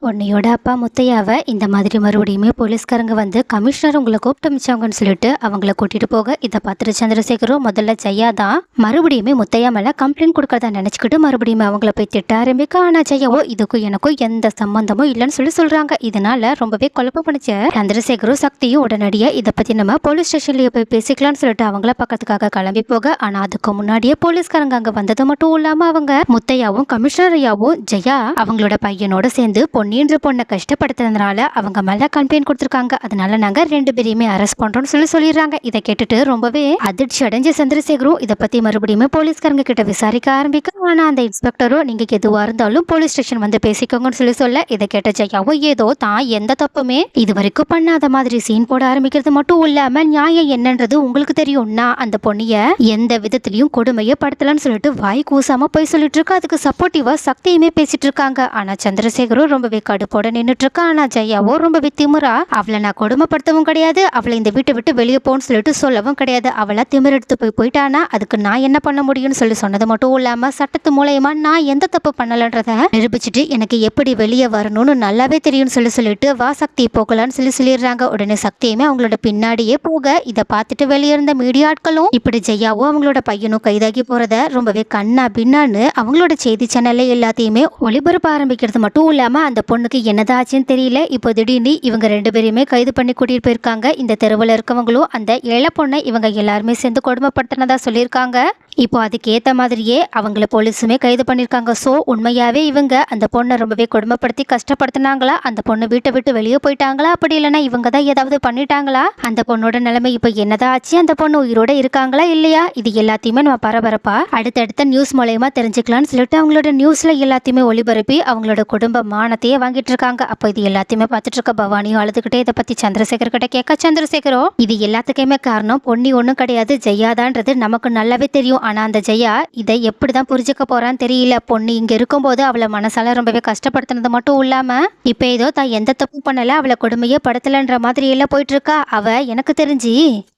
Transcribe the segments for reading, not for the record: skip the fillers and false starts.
பொன்னியோட அப்பா முத்தையாவை இந்த மாதிரி மறுபடியுமே போலீஸ்காரங்க வந்து கமிஷனர் உங்களை கூப்பிட்டு அமிச்சாங்கன்னு சொல்லிட்டு அவங்கள கூட்டிட்டு போக இதை பார்த்துட்டு சந்திரசேகரும் முதல்ல ஜெயா தான் மறுபடியுமே முத்தையா மேல கம்ப்ளைண்ட் கொடுக்கறதா நினைச்சுக்கிட்டு மறுபடியும் அவங்கள போய் திட்ட ஆரம்பிக்க. ஆனா ஜெயாவோ இதுக்கும் எனக்கும் எந்த சம்பந்தமும் இல்லைன்னு சொல்றாங்க. இதனால ரொம்பவே குழப்பம் பண்ணிச்ச சந்திரசேகரும் சக்தியும் உடனடியா இதை பத்தி நம்ம போலீஸ் ஸ்டேஷன்லயே போய் பேசிக்கலாம்னு சொல்லிட்டு அவங்கள பக்கத்துக்காக கிளம்பி போக. ஆனா அதுக்கு முன்னாடியே போலீஸ்காரங்க அங்க வந்தது மட்டும் இல்லாம அவங்க முத்தையாவும் கமிஷனரையாவும் ஜெயா அவங்களோட பையனோட சேர்ந்து பொன்னின்ற பொண்ணை கஷ்டப்படுத்துறதுனால அவங்க மேல கம்ப்ளைண்ட் கொடுத்திருக்காங்க. அதனால நாங்க 2 பேரையுமே அரெஸ்ட் பண்றோம்னு சொல்லிடுறாங்க. இதை கேட்டுட்டு ரொம்பவே அதிர்ச்சி அடைஞ்ச சந்திரசேகரும் இதை பத்தி மறுபடியும் போலீஸ்காரங்க கிட்ட விசாரிக்க ஆரம்பிக்க. ஆனா அந்த இன்ஸ்பெக்டரும் நீங்க எதுவா இருந்தாலும் போலீஸ் ஸ்டேஷன் வந்து பேசிக்கோங்கன்னு சொல்ல இதை கேட்ட ஜெயாவும் ஏதோ தான் எந்த தப்புமே இது வரைக்கும் பண்ணாத மாதிரி சீன் போட ஆரம்பிக்கிறது மட்டும் இல்லாம நியாயம் என்னன்றது உங்களுக்கு தெரியும், நான் அந்த பொண்ணிய எந்த விதத்திலையும் கொடுமையை படுத்தலன்னு சொல்லிட்டு வாய் கூசாம போய் சொல்லிட்டு இருக்கு. அதுக்கு சப்போர்ட்டிவா சக்தியுமே பேசிட்டு இருக்காங்க. ஆனா சந்திரசேகரும் ரொம்பவே கடுப்போட நின்னுட்டு இருக்கா. ஆனா ஜெயாவோ ரொம்ப திமிரா அவளை நான் கொடுமைப்படுத்தவும் கிடையாது, அவளை இந்த வீட்டை விட்டு வெளியே போன்னு சொல்லிட்டு சொல்லவும் கிடையாது, அவளை திமிரெடுத்து போயிட்டானா அதுக்கு நான் என்ன பண்ண முடியும்னு சொன்னது மட்டும் இல்லாம சட்டத்து மூலயமா நான் எந்த தப்பு பண்ணலன்றத நிரூபிச்சுட்டு எனக்கு எப்படி வெளியே வரணும்னு நல்லாவே தெரியும்னு சொல்லிட்டு வா சக்தி போகலான்னு சொல்லிடுறாங்க. உடனே சக்தியுமே அவங்களோட பின்னாடியே போக இதை பார்த்துட்டு வெளியே இருந்த மீடியா ஆட்களும் இப்படி ஜெயாவோ அவங்களோட பையனும் கைதாகி போறத ரொம்பவே கண்ணா பின்னான்னு அவங்களோட செய்தி சேனல்ல எல்லாத்தையுமே ஒளிபரப்ப ஆரம்பிக்கிறது மட்டும் இல்லாம அந்த பொண்ணுக்கு என்னதாச்சுன்னு தெரியல, இப்போ திடீர்னு இவங்க 2 பேரையுமே கைது பண்ணி கூட்டிட்டு போயிருக்காங்க. இந்த தெருவில் இருக்கவங்களும் அந்த ஏழை பொண்ணை இவங்க எல்லாருமே சேர்ந்து கொடுமைப்படுத்தினதா சொல்லியிருக்காங்க. இப்போ அதுக்கு ஏற்ற மாதிரியே அவங்கள போலீஸுமே கைது பண்ணியிருக்காங்க. ஸோ உண்மையாகவே இவங்க அந்த பொண்ணை ரொம்பவே கொடுமைப்படுத்தி கஷ்டப்படுத்தினாங்களா, அந்த பொண்ணு வீட்டை விட்டு வெளியே போயிட்டாங்களா, அப்படி இல்லைன்னா இவங்க தான் ஏதாவது பண்ணிட்டாங்களா, அந்த பொண்ணோட நிலைமை இப்போ என்னதான் ஆச்சு, அந்த பொண்ணு உயிரோட இருக்காங்களா இல்லையா, இது எல்லாத்தையுமே நம்ம பரபரப்பா அடுத்தடுத்த நியூஸ் மூலயமா தெரிஞ்சுக்கலாம்னு சொல்லிட்டு அவங்களோட நியூஸ்ல எல்லாத்தையுமே ஒளிபரப்பி அவங்களோட குடும்ப மானத்தையே வாங்கிட்டு இருக்காங்க. அப்போ இது எல்லாத்தையுமே பார்த்துட்டு இருக்க பவானியும் அழுதுகிட்டே இதை பத்தி சந்திரசேகர் கிட்ட கேட்க, சந்திரசேகரோ இது எல்லாத்துக்குமே காரணம் பொன்னி ஒன்றும் கிடையாது ஜெயாதான்றது நமக்கு நல்லாவே தெரியும். ஆனா அந்த ஜெயா இதை எப்படிதான் புரிஞ்சுக்க போறான்னு தெரியல. பொண்ணு இங்க இருக்கும்போது அவளை மனசால ரொம்பவே கஷ்டப்படுத்தினது மட்டும் இல்லாம இப்ப ஏதோ தான் எந்த தப்பு பண்ணல அவளை கொடுமையே படுத்தலன்ற மாதிரி எல்லாம் போயிட்டு இருக்கா. அவ எனக்கு தெரிஞ்சு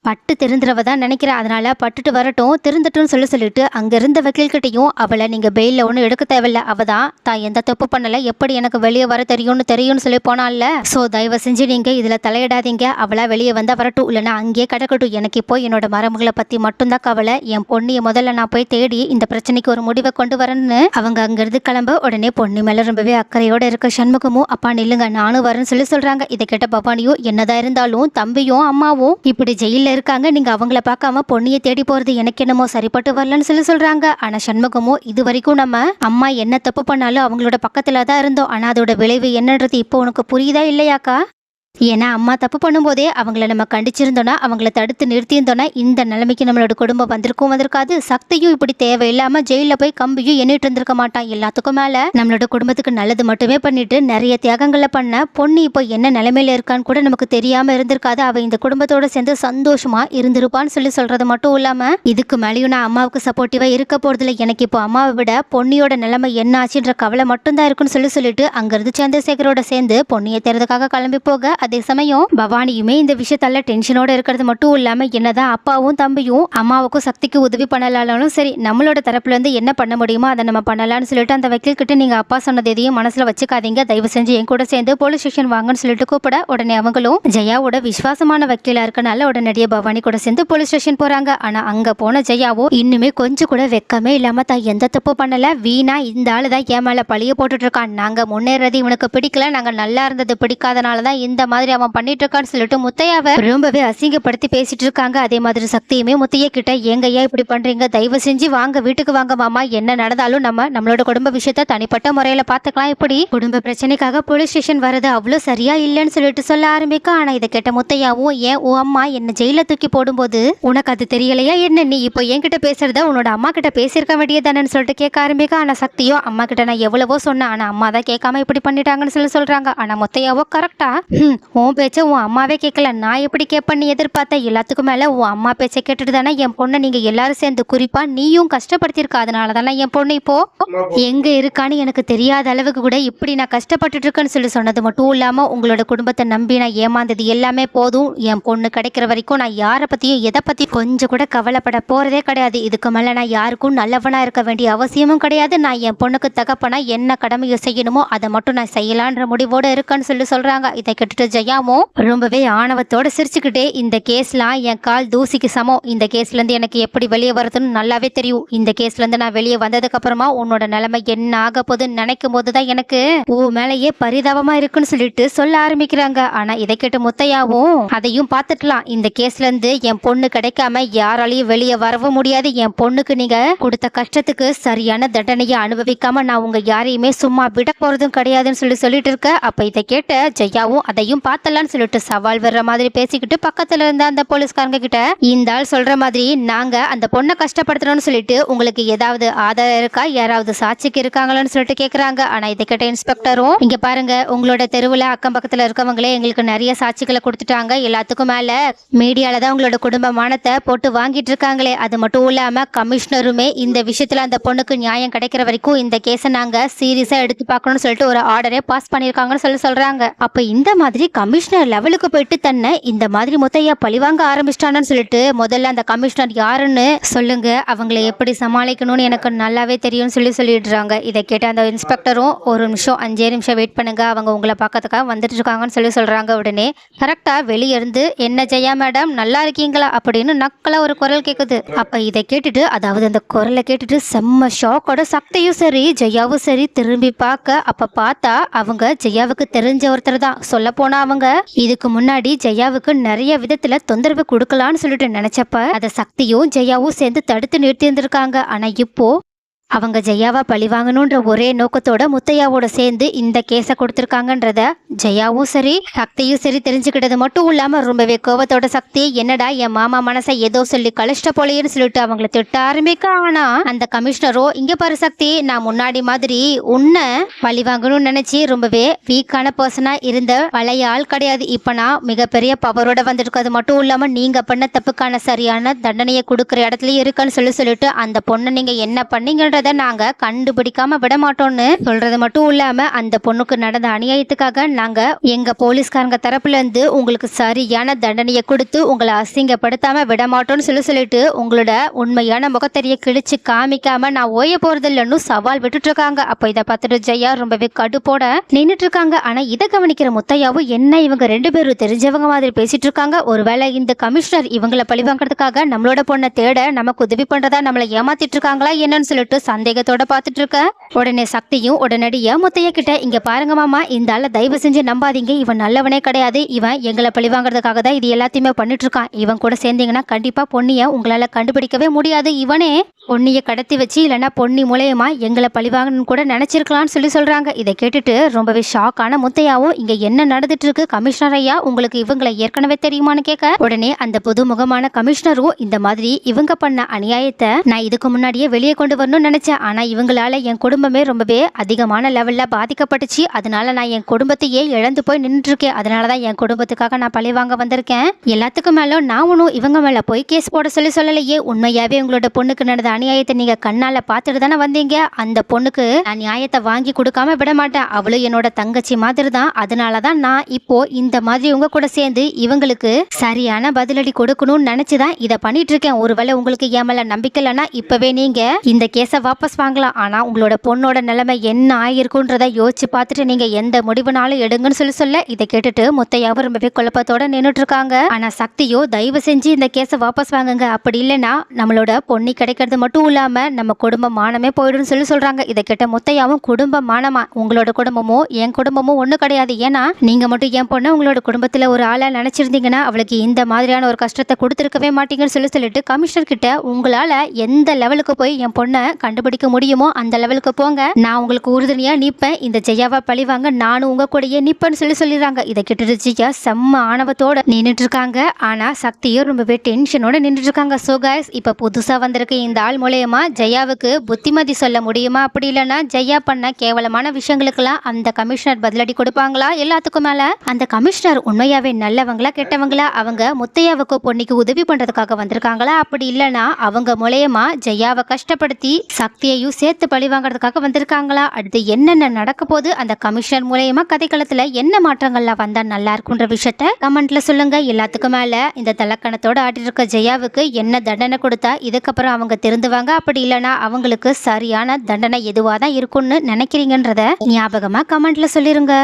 பட்டு திருந்துறவ தான் நினைக்கிறா. அதனால பட்டுட்டு வரட்டும் திருந்தட்டும் சொல்லிட்டு அங்க இருந்த வக்கீல்கிட்டையும் அவளை நீங்க பெயில ஒன்றும் எடுக்க தேவையில்ல, அவ தான் எந்த தப்பு பண்ணல, எப்படி எனக்கு வெளியே வர தெரியும்னு சொல்லி போனால. சோ தயவு செஞ்சு நீங்க இதுல தலையிடாதீங்க, அவளா வெளியே வந்தா வரட்டும், இல்லைன்னா அங்கேயே கிடக்கட்டும், எனக்கு இப்போ என்னோட மரமகளை பத்தி மட்டும்தான் கவலை, என் பொண்ணிய முதல்ல நான் போய் தேடி இந்த பிரச்சனைக்கு ஒரு முடிவை கொண்டு வரேன்னு அவங்க அங்கிருந்து கிளம்ப. உடனே பொண்ணு மேல ரொம்பவே அக்கறையோட இருக்க சண்முகமும் அப்பா நில்லுங்க நானும் வரேன்னு சொல்றாங்க. இதை கேட்ட பவானியும் என்னதான் இருந்தாலும் தம்பியும் அம்மாவும் இப்படி ஜெயில இருக்காங்க, நீங்க அவங்கள பார்க்காம பொண்ணியை தேடி போறது எனக்கு என்னமோ சரிப்பட்டு வரலன்னு சொல்றாங்க. ஆனா சண்முகமும் இது வரைக்கும் நம்ம அம்மா என்ன தப்பு பண்ணாலும் அவங்களோட பக்கத்துல தான் இருந்தோம், ஆனா அதோட விளைவு என்னன்றது இப்போ உனக்கு புரியுதா இல்லையாக்கா, ஏன்னா அம்மா தப்பு பண்ணும்போதே அவங்கள நம்ம கண்டிச்சிருந்தோன்னா அவங்கள தடுத்து நிறுத்தியிருந்தோன்னா இந்த நிலைமைக்கு நம்மளோட குடும்பம் வந்திருக்காது. சக்தியும் இப்படி தேவையில்லாம ஜெயில போய் கம்பியும் எண்ணிட்டு இருந்திருக்க மாட்டான். எல்லாத்துக்கும் மேல நம்மளோட குடும்பத்துக்கு நல்லது மட்டுமே பண்ணிட்டு நிறைய தியாகங்களை பண்ண பொண்ணு இப்போ என்ன நிலைமையில இருக்கான்னு கூட நமக்கு தெரியாம இருந்திருக்காது. அவ இந்த குடும்பத்தோட சேர்ந்து சந்தோஷமா இருந்திருப்பான்னு சொல்றது மட்டும் இல்லாம இதுக்கு மேலேயும் நான் அம்மாவுக்கு சப்போர்ட்டிவா இருக்க போறதுல, எனக்கு இப்போ அம்மாவை விட பொன்னியோட நிலைமை என்ன ஆச்சுன்ற கவலை மட்டும்தான் இருக்குன்னு சொல்லிட்டு அங்கிருந்து சந்திரசேகரோட சேர்ந்து பொன்னியை தேர்றதுக்காக கிளம்பி போக. அதே சமயம் பவானியுமே இந்த விஷயத்தால டென்ஷனோட இருக்கிறது மட்டும் இல்லாம என்னதான் அப்பாவும் தம்பியும் அம்மாவுக்கும் சக்திக்கு உதவி பண்ணலாலும் சரி நம்மளோட தரப்புல இருந்து என்ன பண்ண முடியுமோ அதை நம்ம பண்ணலாம்னு சொல்லிட்டு அந்த வக்கீல் கிட்ட நீங்க அப்பா சொன்னது எதையும் மனசுல வச்சுக்காதீங்க, தயவு செஞ்சு என் கூட சேர்ந்து போலீஸ் ஸ்டேஷன் வாங்கன்னு சொல்லிட்டு கூப்பிட. உடனே அவங்களும் ஜெயாவோட விசுவாசமான வக்கீலா இருக்கனால உடனடியே பவானி கூட சேர்ந்து போலீஸ் ஸ்டேஷன் போறாங்க. ஆனா அங்க போன ஜெயாவோ இன்னுமே கொஞ்சம் கூட வெக்கமே இல்லாம தான் எந்த தப்பு பண்ணல, வீணா இந்த ஆளுதான் என் மேல பழிய போட்டுட்டு இருக்கான், நாங்க முன்னேறது இவனுக்கு பிடிக்கல, நாங்க நல்லா இருந்தது பிடிக்காதனாலதான் இந்த மாதிரி அவன் பண்ணிட்டு இருக்கான்னு சொல்லிட்டு முத்தையாவை ரொம்பவே அசிங்கப்படுத்தி பேசிட்டு இருக்காங்க. அதே மாதிரி சக்தியுமே முத்தையா கிட்ட ஏங்கய்யா இப்படி பண்றீங்க, தயவு செஞ்சு வாங்க வீட்டுக்கு வாங்க மாமா, என்ன நடந்தாலும் நம்மளோட குடும்ப விஷயத்த தனிப்பட்ட முறையில பாத்துக்கலாம், இப்படி குடும்ப பிரச்சனைக்காக போலீஸ் ஸ்டேஷன் வரது அவ்வளவு சரியா இல்லைன்னு சொல்லிட்டு சொல்ல ஆரம்பிக்க. ஆனா இதை கேட்ட முத்தையாவும் ஏன் உன் அம்மா என்ன ஜெயில தூக்கி போடும்போது உனக்கு அது தெரியலையா என்ன, நீ இப்போ என்கிட்ட பேசுறத உன்னோட அம்மா கிட்ட பேசியிருக்க வேண்டியதானு சொல்லிட்டு கேட்க ஆரம்பிக்க. ஆனா சக்தியோ அம்மா கிட்ட நான் எவ்வளவோ சொன்னேன், ஆனா அம்மா தான் கேட்காம இப்படி பண்ணிட்டாங்கன்னு சொல்றாங்க. ஆனா முத்தையாவோ கரெக்டா உன் பேச்ச உன் அம்மாவே கேட்கல, நான் எப்படி கேட்பேன்னு எதிர்பார்த்த? எல்லாத்துக்கும் மேல உன் அம்மா பேச்சை கேட்டுட்டு தானே என் பொண்ணை நீங்க எல்லாரும் சேர்ந்து, குறிப்பா நீயும் கஷ்டப்படுத்திருக்க. அதனால தானே என் பொண்ணு இப்போ எங்க இருக்கான்னு எனக்கு தெரியாத அளவுக்கு கூட இப்படி நான் கஷ்டப்பட்டுட்டு இருக்கேன்னு சொல்லி சொன்னது மட்டும் இல்லாம உங்களோட குடும்பத்தை நம்பி நான் ஏமாந்தது எல்லாமே போதும். என் பொண்ணு கிடைக்கிற வரைக்கும் நான் யாரை பத்தியும் எதை பத்தி கொஞ்சம் கூட கவலைப்பட போறதே கிடையாது. இதுக்கு மேல நான் யாருக்கும் நல்லவனா இருக்க வேண்டிய அவசியமும் கிடையாது. நான் என் பொண்ணுக்கு தகப்பனா என்ன கடமையை செய்யணுமோ அதை மட்டும் நான் செய்யலான்ற முடிவோட இருக்கேன்னு சொல்லி சொல்றாங்க. இதை கேட்டுட்டு ஜெயாவும் ரொம்பவே ஆணவத்தோட சிரிச்சுக்கிட்டே, இந்த கேஸ்லாம் என் கால் தூசிக்கு சமம். இந்த கேஸ்ல இருந்து எனக்கு எப்படி வெளியே வருதுன்னு நல்லாவே தெரியும். இந்த கேஸ்ல இருந்து நான் வெளியே வந்ததுக்கு அப்புறமா உன்னோட நிலைமை என்ன ஆக போகுதுன்னு நினைக்கும் போதுதான் எனக்கு உன் மேலேயே பரிதாபமா இருக்குன்னு சொல்லிட்டு சொல்ல ஆரம்பிக்கிறாங்க. ஆனா இதை கேட்டு முத்தையாவும், அதையும் பார்த்துக்கலாம், இந்த கேஸ்ல இருந்து என் பொண்ணு கிடைக்காம யாராலையும் வெளியே வரவும் முடியாது. என் பொண்ணுக்கு நீங்க கொடுத்த கஷ்டத்துக்கு சரியான தண்டனையை அனுபவிக்காம நான் உங்க யாரையுமே சும்மா விட போறதும் கிடையாதுன்னு சொல்லிட்டு இருக்க. அப்ப இதை கேட்ட ஜெயாவும் அதையும் பார்த்தலான்னு சொல்லிட்டு சவால் வர்ற மாதிரி பேசிக்கிட்டு பக்கத்துல இருந்த அந்த போலீஸ்காரங்க கிட்ட, இந்த ஆள் சொல்ற மாதிரி நாங்க அந்த பொண்ணை கஷ்டப்படுத்தணும்னு சொல்லிட்டு உங்களுக்கு ஏதாவது ஆதாரம் இருக்கா, யாராவது சாட்சிக்கு இருக்காங்களான்னு சொல்லிட்டு கேக்குறாங்க. ஆனா இதை கேட்ட இன்ஸ்பெக்டரும், இங்க பாருங்க, உங்களோட தெருவுல அக்கம் பக்கத்துல இருக்கவங்களே எங்களுக்கு நிறைய சாட்சிகளை கொடுத்துட்டாங்க. எல்லாத்துக்கும் மேல மீடியால தான் உங்களோட குடும்ப மானத்தை போட்டு வாங்கிட்டு இருக்காங்களே. அது மட்டும் இல்லாம கமிஷனருமே இந்த விஷயத்துல அந்த பொண்ணுக்கு நியாயம் கிடைக்கிற வரைக்கும் இந்த கேஸை நாங்க சீரியஸா எடுத்து பார்க்கணும்னு சொல்லிட்டு ஒரு ஆர்டரே பாஸ் பண்ணிருக்காங்கன்னு சொல்றாங்க. அப்ப இந்த மாதிரி கமிஷனர் லெவலுக்கு போயிட்டு தன்னை இந்த மாதிரி முத்தையா பழிவாங்க ஆரம்பிச்சிட்டானு சொல்லிட்டு, முதல்ல அந்த கமிஷனர் யாருன்னு சொல்லுங்க, அவங்களை எப்படி சமாளிக்கணும்னு எனக்கு நல்லாவே தெரியும்னு சொல்லிடுறாங்க. இதை கேட்ட அந்த இன்ஸ்பெக்டரும், ஒரு நிமிஷம் 5 நிமிஷம் வெயிட் பண்ணுங்க, அவங்க உங்களை பார்க்கறதுக்காக வந்துட்டு இருக்காங்கன்னு சொல்றாங்க. உடனே கரெக்டா வெளியே இருந்து, என்ன ஜெயா மேடம் நல்லா இருக்கீங்களா அப்படின்னு நக்கலா ஒரு குரல் கேக்குது. அப்ப இதை கேட்டுட்டு, அதாவது அந்த குரலை கேட்டுட்டு செம்ம ஷாக்கோட சக்தியும் சரி ஜெயாவும் சரி திரும்பி பார்க்க, அப்ப பார்த்தா அவங்க ஜெயாவுக்கு தெரிஞ்ச ஒருத்தர் தான். சொல்ல போனா அவங்க இதுக்கு முன்னாடி ஜெயாவுக்கு நிறைய விதத்துல தொந்தரவு கொடுக்கலான்னு சொல்லிட்டு நினைச்சப்ப அதை சக்தியும் ஜெயாவும் சேர்ந்து தடுத்து நிறுத்தி இருந்திருக்காங்க. ஆனா இப்போ அவங்க ஜெயாவா பழி வாங்கணுன்ற ஒரே நோக்கத்தோட முத்தையாவோட சேர்ந்து இந்த கேஸை கொடுத்துருக்காங்கன்றத ஜெயாவும் சரி சக்தியும் சரி தெரிஞ்சுக்கிட்டது மட்டும் இல்லாம ரொம்பவே கோவத்தோட சக்தி, என்னடா என் மாமா மனசை ஏதோ சொல்லி கழிச்சிட்ட போலேன்னு சொல்லிட்டு அவங்கள திட்ட ஆரம்பிக்க. ஆனா அந்த கமிஷனரோ, இங்க பாரு சக்தி, நான் முன்னாடி மாதிரி உன்னை பழி வாங்கணும்னு நினைச்சு ரொம்பவே வீக்கான பர்சனா இருந்த பழைய ஆள் கிடையாது. இப்ப நான் மிகப்பெரிய பவரோட வந்திருக்கு. அது மட்டும் இல்லாம நீங்க பண்ண தப்புக்கான சரியான தண்டனையை கொடுக்குற இடத்துலயும் இருக்குன்னு சொல்லிட்டு அந்த பொண்ணை நீங்க என்ன பண்ணீங்கன்ற நாங்க கண்டுபிடிக்காம விட மாட்டோம்னு சொல்றது மட்டும் இல்லாம அந்த பொண்ணுக்கு நடந்த அநியாயத்துக்காக நாங்க எங்க போலீஸ்காரங்க தரப்புல இருந்து உங்களுக்கு சரியான தண்டனையை கொடுத்து உங்களை அசிங்கப்படுத்தாம விட மாட்டோம்னு சொல்லிட்டு உங்களோட உண்மையான முகத்தறிய கிழிச்சு காமிக்காம நான் ஓய போறது இல்லைன்னு சவால் விட்டுட்டு இருக்காங்க. அப்ப இதை பார்த்துட்டு ஜெயா ரொம்பவே கடுப்போட நின்றுட்டு இருக்காங்க. ஆனா இதை கவனிக்கிற முத்தையாவும், என்ன இவங்க 2 பேரும் தெரிஞ்சவங்க மாதிரி பேசிட்டு இருக்காங்க, ஒருவேளை இந்த கமிஷனர் இவங்களை பழி வாங்குறதுக்காக நம்மளோட பொண்ணை தேட நமக்கு உதவி பண்றதா நம்மளை ஏமாத்திட்டு இருக்காங்களா என்னன்னு சொல்லிட்டு சந்தேகத்தோட பாத்துட்டு இருக்க. உடனே சக்தியும் உடனடியா முத்தையா கிட்ட, இங்க பாருங்க மாமா, இந்த ஆள தயவு செஞ்சு நம்பாதீங்க, இவன் நல்லவனே கிடையாது, இவன் எங்களை பழி வாங்குறதுக்காக தான் இது எல்லாத்தையுமே பண்ணிட்டு இருக்கான். இவன் கூட சேர்ந்தீங்கன்னா கண்டிப்பா பொன்னிய உங்களால கண்டுபிடிக்கவே முடியாது. இவனே பொன்னிய கடத்தி வச்சு இல்லைன்னா பொன்னி மூலயமா எங்களை பழி வாங்கணும்னு கூட நினைச்சிருக்கலாம்னு சொல்றாங்க. இதை கேட்டுட்டு ரொம்பவே ஷாக்கான முத்தையாவும், இங்க என்ன நடந்துட்டு இருக்கு கமிஷனர் ஐயா, உங்களுக்கு இவங்களை ஏற்கனவே தெரியுமான்னு கேட்க, உடனே அந்த புதுமுகமான கமிஷனரும், இந்த மாதிரி இவங்க பண்ண அநியாயத்தை நான் இதுக்கு முன்னாடியே வெளியே கொண்டு வரணும்னு நினைச்சேன். ஆனா இவங்களால என் குடும்பமே ரொம்பவே அதிகமான லெவல்ல பாதிக்கப்பட்டுச்சு. அதனால நான் என் குடும்பத்தையே இழந்து போய் நின்று இருக்கேன். அதனாலதான் என் குடும்பத்துக்காக நான் பழி வாங்க வந்திருக்கேன். எல்லாத்துக்கும் மேல நான் ஒன்னும் இவங்க மேல போய் கேஸ் போட சொல்லலையே. உண்மையாவே உங்களோட பொண்ணுக்கு நடந்த அநியாயத்தை நீங்க கண்ணால பாத்துட்டு தானே வந்தீங்க. அந்த பொண்ணுக்கு நான் நியாயத்தை வாங்கி கொடுக்காம விட மாட்டேன். அவளும் என்னோட தங்கச்சி மாதிரி தான். அதனாலதான் நான் இப்போ இந்த மாதிரி உங்க கூட சேர்ந்து இவங்களுக்கு சரியான பதிலடி கொடுக்கணும்னு நினைச்சுதான் இதை பண்ணிட்டு இருக்கேன். ஒருவேளை உங்களுக்கு என் மேல நம்பிக்கை இல்லைன்னா இப்பவே நீங்க இந்த கேஸை வாபஸ் வாங்கலாம். ஆனா உங்களோட பொண்ணோட நிலைமை என்ன ஆயிருக்குன்றத யோசிச்சு பார்த்துட்டு நீங்க எந்த முடிவுனாலும் எடுங்கன்னு சொல்ல இதை கேட்டுட்டு முத்தையாவும் ரொம்பவே குழப்பத்தோட நின்றுட்டு இருக்காங்க. ஆனா சக்தியோ, தயவு செஞ்சு இந்த கேஸை வாபஸ் வாங்குங்க, அப்படி இல்லைன்னா நம்மளோட பொண்ணி கிடைக்கிறது மட்டும் இல்லாம நம்ம குடும்ப மானமே போயிடும்னு சொல்றாங்க. இதை கேட்ட முத்தையாவும், குடும்ப மானமா? உங்களோட குடும்பமும் என் குடும்பமும் ஒண்ணு கிடையாது. ஏன்னா நீங்க மட்டும் என் பொண்ணு உங்களோட குடும்பத்துல ஒரு ஆளா நினைச்சிருந்தீங்கன்னா அவளுக்கு இந்த மாதிரியான ஒரு கஷ்டத்தை கொடுத்துருக்கவே மாட்டீங்கன்னு சொல்லிட்டு கமிஷனர் கிட்ட உங்களால எந்த லெவலுக்கு போய் என் பொண்ணை கண்டுபிடிக்க முடியுமோ அந்த லெவலுக்கு போங்க, நான் உங்களுக்கு உறுதுணையா நிப்பேன், இந்த ஜெயாவை பழிவாங்க நானும் உங்க கூடயே நிப்பேன்னு சொல்லிடுறாங்க. இதை கேட்டுட்டு ஜெயா செம்ம ஆணவத்தோட நின்றுட்டு இருக்காங்க. ஆனா சக்தியும் ரொம்பவே டென்ஷனோட நின்றுட்டு இருக்காங்க. சோ கைஸ், இப்ப புதுசா வந்திருக்க இந்த ஆள் மூலயமா ஜெயாவுக்கு புத்திமதி சொல்ல முடியுமா? அப்படி இல்லைன்னா ஜெயா பண்ண கேவலமான விஷயங்களுக்கெல்லாம் அந்த கமிஷனர் பதிலடி கொடுப்பாங்களா? எல்லாத்துக்கும் மேல அந்த கமிஷனர் உண்மையாவே நல்லவங்களா கெட்டவங்களா? அவங்க முத்தையாவுக்கு பொன்னிக்கு உதவி பண்றதுக்காக வந்திருக்காங்களா? அப்படி இல்லைன்னா அவங்க மூலயமா ஜெயாவை கஷ்டப்படுத்தி சக்தியையும் சேர்த்து பழி வாங்குறதுக்காக வந்திருக்காங்களா? அடுத்து என்னென்ன நடக்க போது, அந்த கமிஷனர் மூலயமா கதைக்களத்துல என்ன மாற்றங்கள்லாம் வந்தா நல்லா இருக்குன்ற விஷயத்த கமெண்ட்ல சொல்லுங்க. எல்லாத்துக்கும் மேல இந்த தலக்கணத்தோட ஆடி இருக்க ஜெயாவுக்கு என்ன தண்டனை கொடுத்தா இதுக்கப்புறம் அவங்க திருந்துவாங்க? அப்படி இல்லைன்னா அவங்களுக்கு சரியான தண்டனை எதுவாக தான் இருக்கும்னு நினைக்கிறீங்கன்றத ஞாபகமா கமெண்ட்ல சொல்லிருங்க.